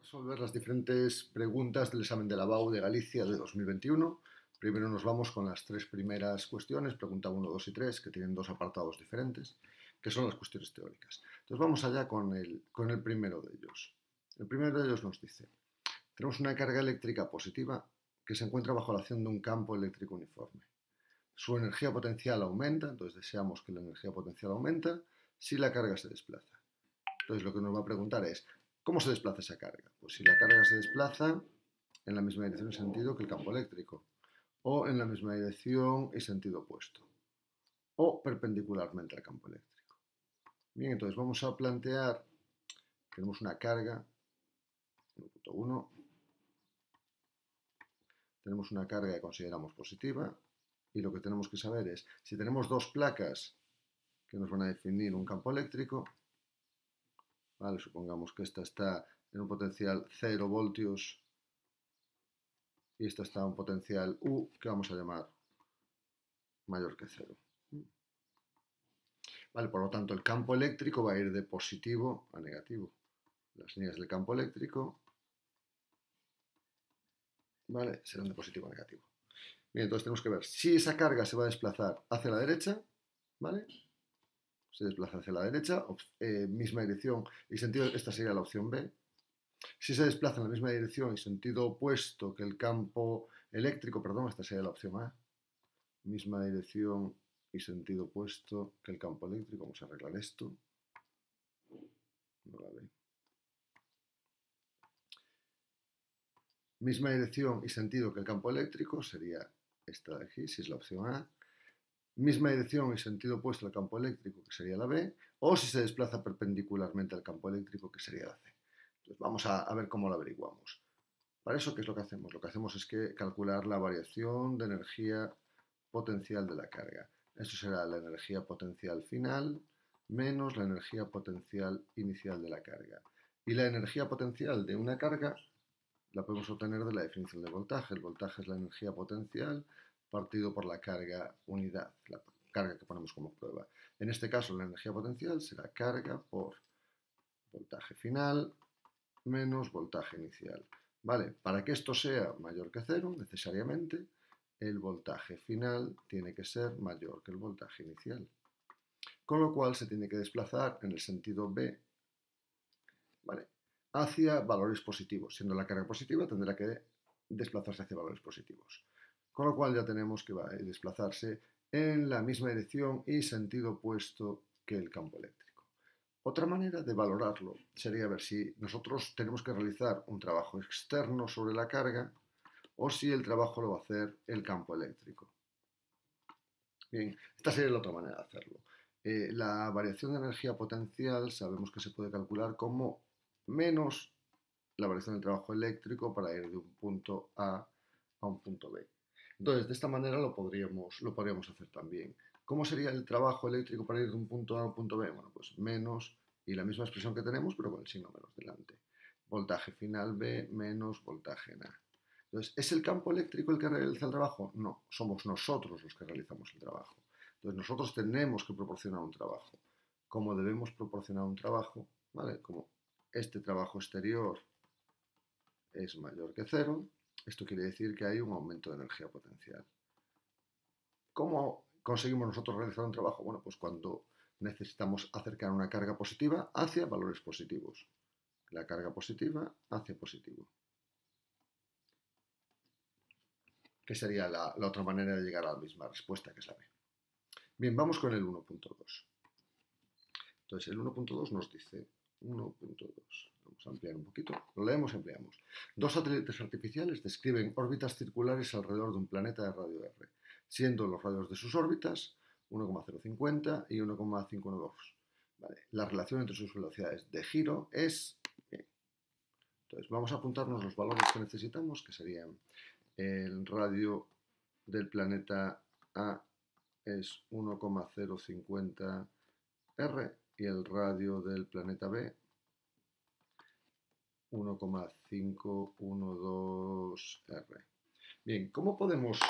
Resolver las diferentes preguntas del examen de la BAU de Galicia de 2021. Primero nos vamos con las tres primeras cuestiones, pregunta 1, 2 y 3, que tienen dos apartados diferentes, que son las cuestiones teóricas. Entonces vamos allá con el primero de ellos. El primero de ellos nos dice, tenemos una carga eléctrica positiva que se encuentra bajo la acción de un campo eléctrico uniforme. Su energía potencial aumenta, entonces deseamos que la energía potencial aumenta si la carga se desplaza. Entonces lo que nos va a preguntar es, ¿cómo se desplaza esa carga? Pues si la carga se desplaza en la misma dirección y sentido que el campo eléctrico, o en la misma dirección y sentido opuesto, o perpendicularmente al campo eléctrico. Bien, entonces vamos a plantear, tenemos una carga, 1.1, tenemos una carga que consideramos positiva, y lo que tenemos que saber es, si tenemos dos placas que nos van a definir un campo eléctrico, ¿vale? Supongamos que esta está en un potencial 0 voltios y esta está en un potencial U que vamos a llamar mayor que 0. ¿Vale? Por lo tanto, el campo eléctrico va a ir de positivo a negativo. Las líneas del campo eléctrico, ¿vale?, serán de positivo a negativo. Bien, entonces tenemos que ver si esa carga se va a desplazar hacia la derecha, ¿vale? Se desplaza hacia la derecha, misma dirección y sentido, esta sería la opción B. Si se desplaza en la misma dirección y sentido opuesto que el campo eléctrico, perdón, esta sería la opción A. Misma dirección y sentido opuesto que el campo eléctrico. Vamos a arreglar esto. No la ve. Misma dirección y sentido que el campo eléctrico sería esta de aquí, si es la opción A. Misma dirección y sentido opuesto al campo eléctrico, que sería la B, o si se desplaza perpendicularmente al campo eléctrico, que sería la C. Entonces vamos a ver cómo lo averiguamos. Para eso, ¿qué es lo que hacemos? Lo que hacemos es que calcular la variación de energía potencial de la carga. Esto será la energía potencial final menos la energía potencial inicial de la carga. Y la energía potencial de una carga la podemos obtener de la definición de voltaje. El voltaje es la energía potencial partido por la carga unidad, la carga que ponemos como prueba. En este caso, la energía potencial será carga por voltaje final menos voltaje inicial. ¿Vale? Para que esto sea mayor que 0, necesariamente, el voltaje final tiene que ser mayor que el voltaje inicial. Con lo cual se tiene que desplazar en el sentido B, ¿vale?, hacia valores positivos. Siendo la carga positiva, tendrá que desplazarse hacia valores positivos. Con lo cual ya tenemos que va a desplazarse en la misma dirección y sentido opuesto que el campo eléctrico. Otra manera de valorarlo sería ver si nosotros tenemos que realizar un trabajo externo sobre la carga o si el trabajo lo va a hacer el campo eléctrico. Bien, esta sería la otra manera de hacerlo. La variación de energía potencial sabemos que se puede calcular como menos la variación del trabajo eléctrico para ir de un punto A a un punto B. Entonces, de esta manera lo podríamos hacer también. ¿Cómo sería el trabajo eléctrico para ir de un punto A a un punto B? Bueno, pues menos, y la misma expresión que tenemos, pero con el signo menos delante. Voltaje final B menos voltaje en A. Entonces, ¿es el campo eléctrico el que realiza el trabajo? No, somos nosotros los que realizamos el trabajo. Entonces, nosotros tenemos que proporcionar un trabajo. ¿Cómo debemos proporcionar un trabajo? ¿Vale? Como este trabajo exterior es mayor que 0, esto quiere decir que hay un aumento de energía potencial. ¿Cómo conseguimos nosotros realizar un trabajo? Bueno, pues cuando necesitamos acercar una carga positiva hacia valores positivos. La carga positiva hacia positivo. Que sería la otra manera de llegar a la misma respuesta, que es la B. Bien, vamos con el 1.2. Entonces, el 1.2 nos dice 1.2. Vamos a ampliar un poquito. Lo leemos y ampliamos. Dos satélites artificiales describen órbitas circulares alrededor de un planeta de radio R, siendo los radios de sus órbitas 1,050 y 1,512. ¿Vale? La relación entre sus velocidades de giro es... Bien. Entonces, vamos a apuntarnos los valores que necesitamos, que serían el radio del planeta A es 1,050 R y el radio del planeta B 1,512 R. Bien, ¿cómo podemos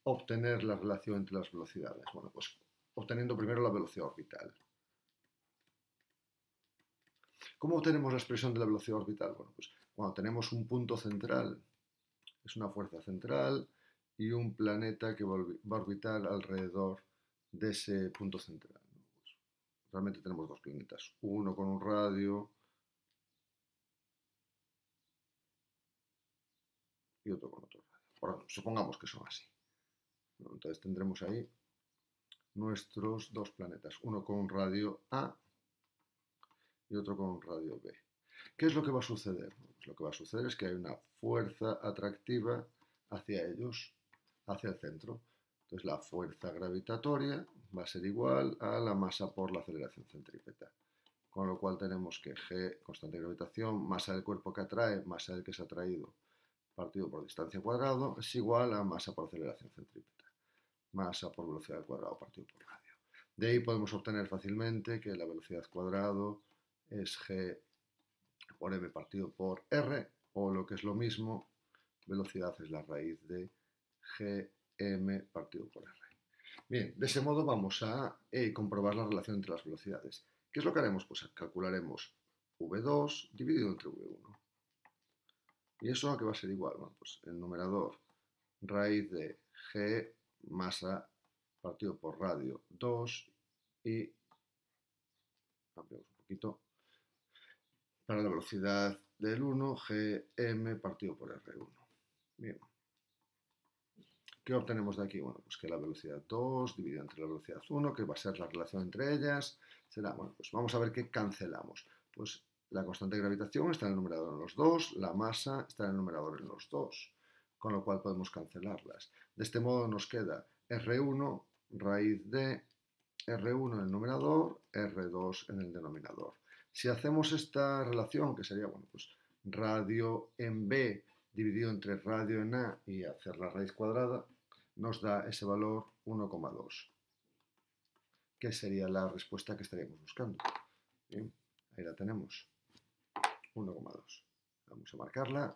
obtener la relación entre las velocidades? Bueno, pues obteniendo primero la velocidad orbital. ¿Cómo obtenemos la expresión de la velocidad orbital? Bueno, pues cuando tenemos un punto central, es una fuerza central, y un planeta que va a orbitar alrededor de ese punto central, ¿no? Pues realmente tenemos dos planetas, uno con un radio y otro con otro radio. Bueno, supongamos que son así, ¿no? Entonces tendremos ahí nuestros dos planetas, uno con un radio A y otro con un radio B. ¿Qué es lo que va a suceder? Pues lo que va a suceder es que hay una fuerza atractiva hacia ellos, hacia el centro. Entonces la fuerza gravitatoria va a ser igual a la masa por la aceleración centrípeta. Con lo cual tenemos que G, constante de gravitación, masa del cuerpo que atrae, masa del que se ha atraído, partido por distancia al cuadrado, es igual a masa por aceleración centrípeta. Masa por velocidad al cuadrado partido por radio. De ahí podemos obtener fácilmente que la velocidad al cuadrado es G por m partido por r, o lo que es lo mismo, velocidad es la raíz de gm partido por r. Bien, de ese modo vamos a comprobar la relación entre las velocidades. ¿Qué es lo que haremos? Pues calcularemos v2 dividido entre v1. ¿Y eso a qué va a ser igual? Bueno, pues el numerador, raíz de g masa partido por radio 2 y, ampliamos un poquito, para la velocidad del 1, gm partido por r1. Bien. ¿Qué obtenemos de aquí? Bueno, pues que la velocidad 2 dividida entre la velocidad 1, que va a ser la relación entre ellas, será, bueno, pues vamos a ver qué cancelamos. Pues la constante de gravitación está en el numerador en los dos, la masa está en el numerador en los dos, con lo cual podemos cancelarlas. De este modo nos queda R1 raíz de R1 en el numerador, R2 en el denominador. Si hacemos esta relación, que sería, bueno, pues radio en B dividido entre radio en A y hacer la raíz cuadrada, nos da ese valor 1,2, que sería la respuesta que estaríamos buscando. Bien, ahí la tenemos, 1,2. Vamos a marcarla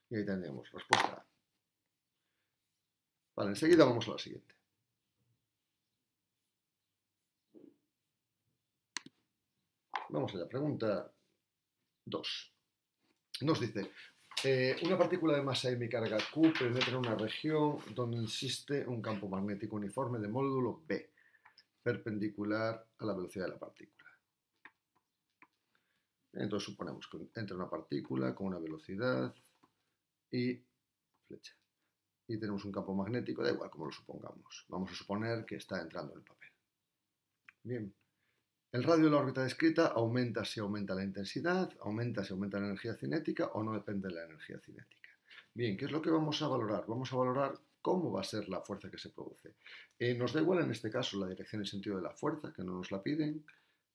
y ahí tendríamos respuesta A. Vale, enseguida vamos a la siguiente. Vamos a la pregunta 2. Nos dice, una partícula de masa m y carga Q penetra en una región donde existe un campo magnético uniforme de módulo B, perpendicular a la velocidad de la partícula. Entonces suponemos que entra una partícula con una velocidad y flecha. Y tenemos un campo magnético, da igual como lo supongamos. Vamos a suponer que está entrando en el papel. Bien. El radio de la órbita descrita aumenta si aumenta la intensidad, aumenta si aumenta la energía cinética o no depende de la energía cinética. Bien, ¿qué es lo que vamos a valorar? Vamos a valorar cómo va a ser la fuerza que se produce. Nos da igual en este caso la dirección y sentido de la fuerza, que no nos la piden,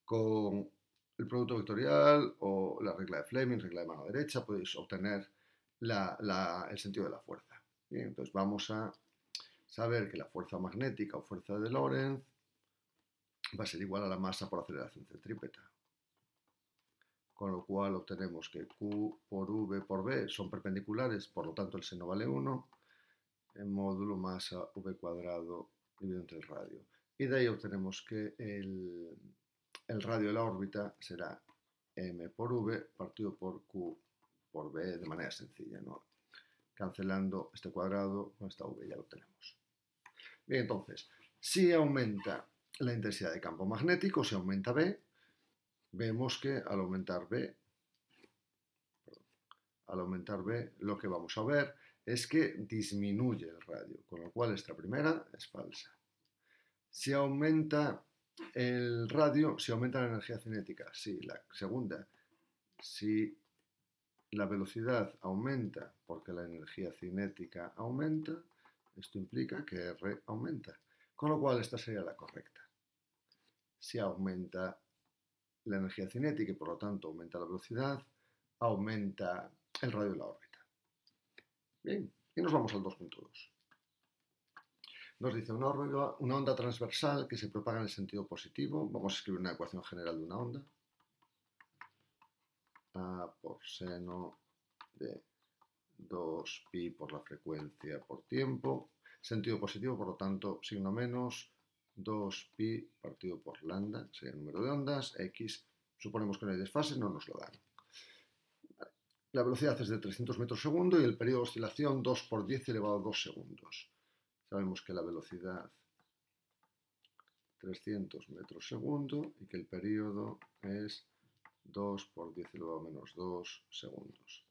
con el producto vectorial o la regla de Fleming, regla de mano derecha, podéis obtener el sentido de la fuerza. Bien, entonces vamos a saber que la fuerza magnética o fuerza de Lorentz va a ser igual a la masa por aceleración centrípeta. Con lo cual obtenemos que Q por V por B son perpendiculares, por lo tanto el seno vale 1, en módulo masa V cuadrado dividido entre el radio. Y de ahí obtenemos que el radio de la órbita será M por V partido por Q por B de manera sencilla, ¿no? Cancelando este cuadrado con esta V ya lo tenemos. Bien, entonces, si aumenta la intensidad de campo magnético, si aumenta B, vemos que al aumentar B, lo que vamos a ver es que disminuye el radio, con lo cual esta primera es falsa. Si aumenta el radio, si aumenta la energía cinética, sí. La segunda, si la velocidad aumenta porque la energía cinética aumenta, esto implica que R aumenta, con lo cual esta sería la correcta. Si aumenta la energía cinética y por lo tanto aumenta la velocidad, aumenta el radio de la órbita. Bien, y nos vamos al 2.2. Nos dice una onda transversal que se propaga en el sentido positivo. Vamos a escribir una ecuación general de una onda. A por seno de 2pi por la frecuencia por tiempo. Sentido positivo, por lo tanto, signo menos, 2pi partido por lambda, sería el número de ondas, x Suponemos que no hay desfase, no nos lo dan. La velocidad es de 300 metros segundo y el periodo de oscilación 2 por 10 elevado a 2 segundos. Sabemos que la velocidad 300 metros segundo y que el periodo es 2 por 10 elevado a menos 2 segundos.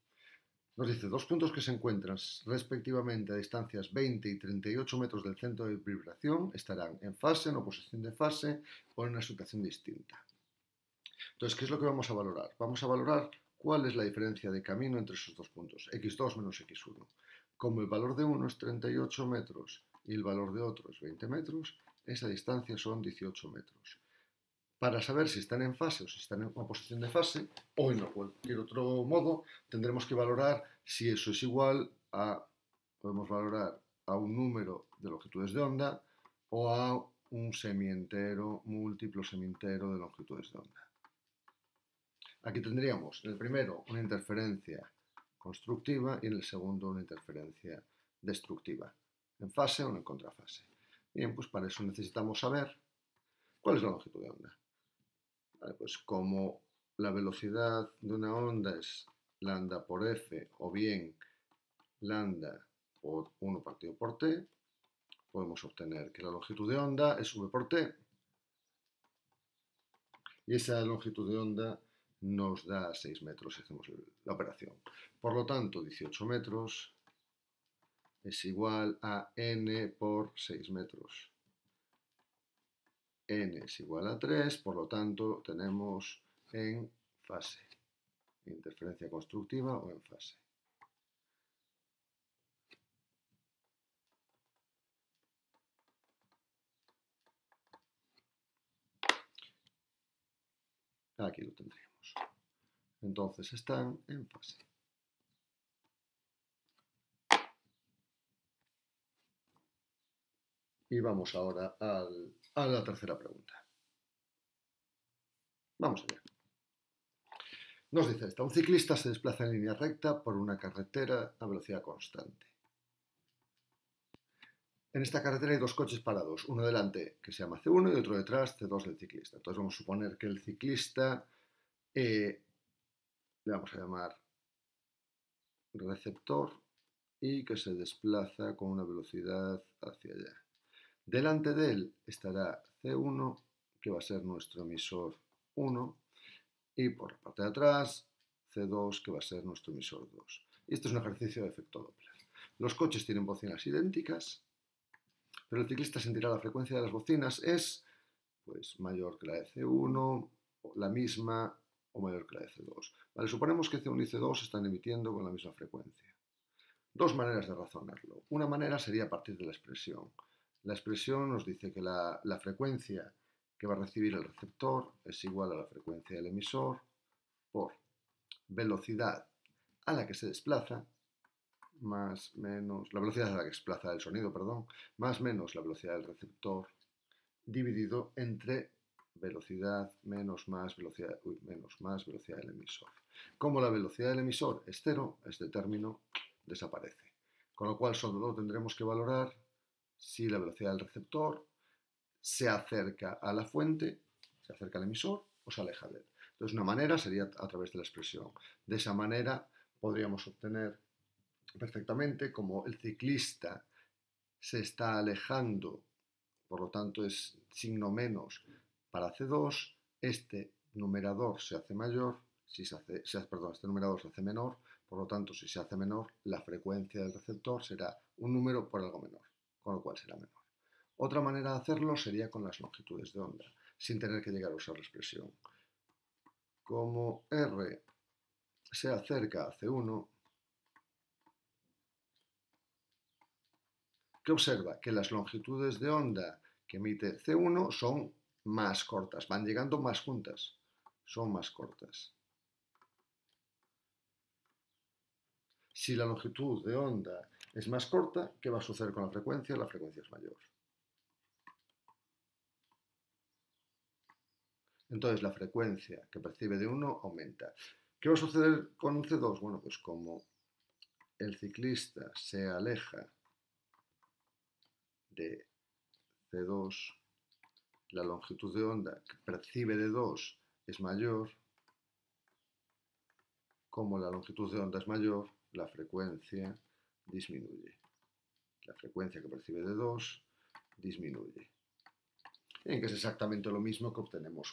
Nos dice dos puntos que se encuentran respectivamente a distancias 20 y 38 metros del centro de vibración estarán en fase, en oposición de fase o en una situación distinta. Entonces, ¿qué es lo que vamos a valorar? Vamos a valorar cuál es la diferencia de camino entre esos dos puntos, x2 menos x1. Como el valor de uno es 38 metros y el valor de otro es 20 metros, esa distancia son 18 metros. Para saber si están en fase o si están en oposición de fase, o en cualquier otro modo, tendremos que valorar si eso es igual a, podemos valorar a un número de longitudes de onda o a un semientero, múltiplo semientero de longitudes de onda. Aquí tendríamos en el primero una interferencia constructiva y en el segundo una interferencia destructiva, en fase o en contrafase. Bien, pues para eso necesitamos saber cuál es la longitud de onda. Vale, pues como la velocidad de una onda es lambda por f o bien lambda por 1 partido por t, podemos obtener que la longitud de onda es v por t y esa longitud de onda nos da 6 metros si hacemos la operación. Por lo tanto, 18 metros es igual a n por 6 metros. N es igual a 3, por lo tanto tenemos en fase, interferencia constructiva o en fase. Aquí lo tendríamos. Entonces están en fase. Y vamos ahora a la tercera pregunta. Vamos allá. Nos dice esta, un ciclista se desplaza en línea recta por una carretera a velocidad constante. En esta carretera hay dos coches parados, uno delante que se llama C1 y otro detrás, C2 del ciclista. Entonces vamos a suponer que el ciclista le vamos a llamar receptor y que se desplaza con una velocidad hacia allá. Delante de él estará C1, que va a ser nuestro emisor 1, y por la parte de atrás C2, que va a ser nuestro emisor 2. Y esto es un ejercicio de efecto Doppler. Los coches tienen bocinas idénticas, pero el ciclista sentirá la frecuencia de las bocinas es pues, mayor que la de C1, la misma o mayor que la de C2. Vale, suponemos que C1 y C2 están emitiendo con la misma frecuencia. Dos maneras de razonarlo. Una manera sería a partir de la expresión. La expresión nos dice que la frecuencia que va a recibir el receptor es igual a la frecuencia del emisor por velocidad a la que se desplaza más menos la velocidad a la que se desplaza el sonido, perdón, más menos la velocidad del receptor dividido entre velocidad menos más velocidad del emisor. Como la velocidad del emisor es cero, este término desaparece. Con lo cual solo tendremos que valorar si la velocidad del receptor se acerca a la fuente, se acerca al emisor o se aleja de él. Entonces una manera sería a través de la expresión. De esa manera podríamos obtener perfectamente como el ciclista se está alejando, por lo tanto es signo menos para C2, este numerador se hace mayor, este numerador se hace menor, por lo tanto si se hace menor, la frecuencia del receptor será un número por algo menor, con lo cual será menor. Otra manera de hacerlo sería con las longitudes de onda, sin tener que llegar a usar la expresión. Como R se acerca a C1, ¿qué observa? Que las longitudes de onda que emite C1 son más cortas, van llegando más juntas, son más cortas. Si la longitud de onda es más corta, ¿qué va a suceder con la frecuencia? La frecuencia es mayor. Entonces la frecuencia que percibe de 1 aumenta. ¿Qué va a suceder con un C2? Bueno, pues como el ciclista se aleja de C2, la longitud de onda que percibe de 2 es mayor, como la longitud de onda es mayor, la frecuencia disminuye. La frecuencia que percibe de 2 disminuye. Bien, que es exactamente lo mismo que obtenemos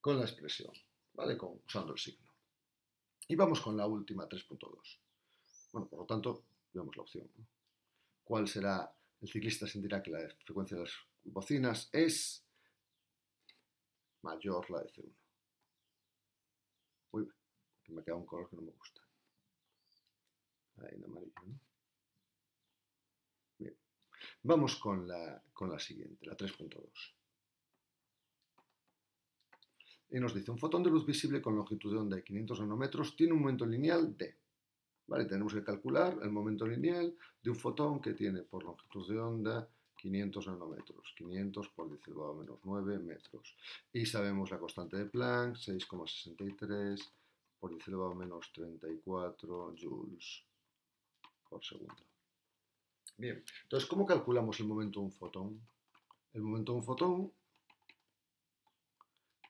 con la expresión, ¿vale? Usando el signo. Y vamos con la última, 3.2. Bueno, por lo tanto, vemos la opción, ¿no? ¿Cuál será? El ciclista sentirá que la frecuencia de las bocinas es mayor la de C1. Uy, que me queda un color que no me gusta. Ahí en amarillo, ¿no? Bien. Vamos con la siguiente, la 3.2. Y nos dice, un fotón de luz visible con longitud de onda de 500 nanómetros tiene un momento lineal de... ¿Vale? Tenemos que calcular el momento lineal de un fotón que tiene por longitud de onda 500 nanómetros, 500 por 10 elevado a menos 9 metros. Y sabemos la constante de Planck, 6,63 por 10 elevado a menos 34 joules por segundo. Bien, entonces, ¿cómo calculamos el momento de un fotón? El momento de un fotón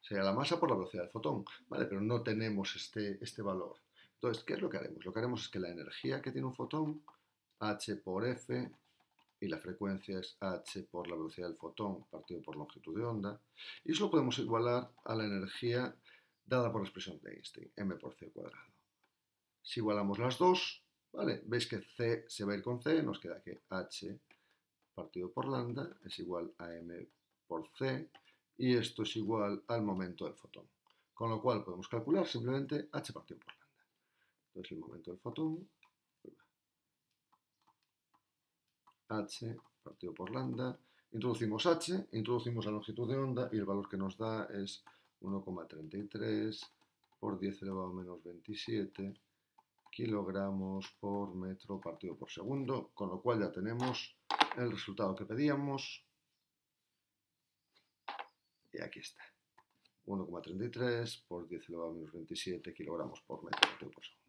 sería la masa por la velocidad del fotón, ¿vale? Pero no tenemos este valor. Entonces, ¿qué es lo que haremos? Lo que haremos es que la energía que tiene un fotón, h por f, y la frecuencia es h por la velocidad del fotón partido por longitud de onda, y eso lo podemos igualar a la energía dada por la expresión de Einstein, m por c cuadrado. Si igualamos las dos, ¿vale? Veis que c se va a ir con c, nos queda que h partido por lambda es igual a m por c, y esto es igual al momento del fotón. Con lo cual podemos calcular simplemente h partido por lambda. Entonces el momento del fotón, h partido por lambda, introducimos h, introducimos la longitud de onda y el valor que nos da es 1,33 por 10 elevado a menos 27 kilogramos por metro partido por segundo, con lo cual ya tenemos el resultado que pedíamos. Y aquí está. 1,33 por 10 elevado a menos 27 kilogramos por metro partido por segundo.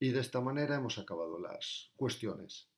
Y de esta manera hemos acabado las cuestiones.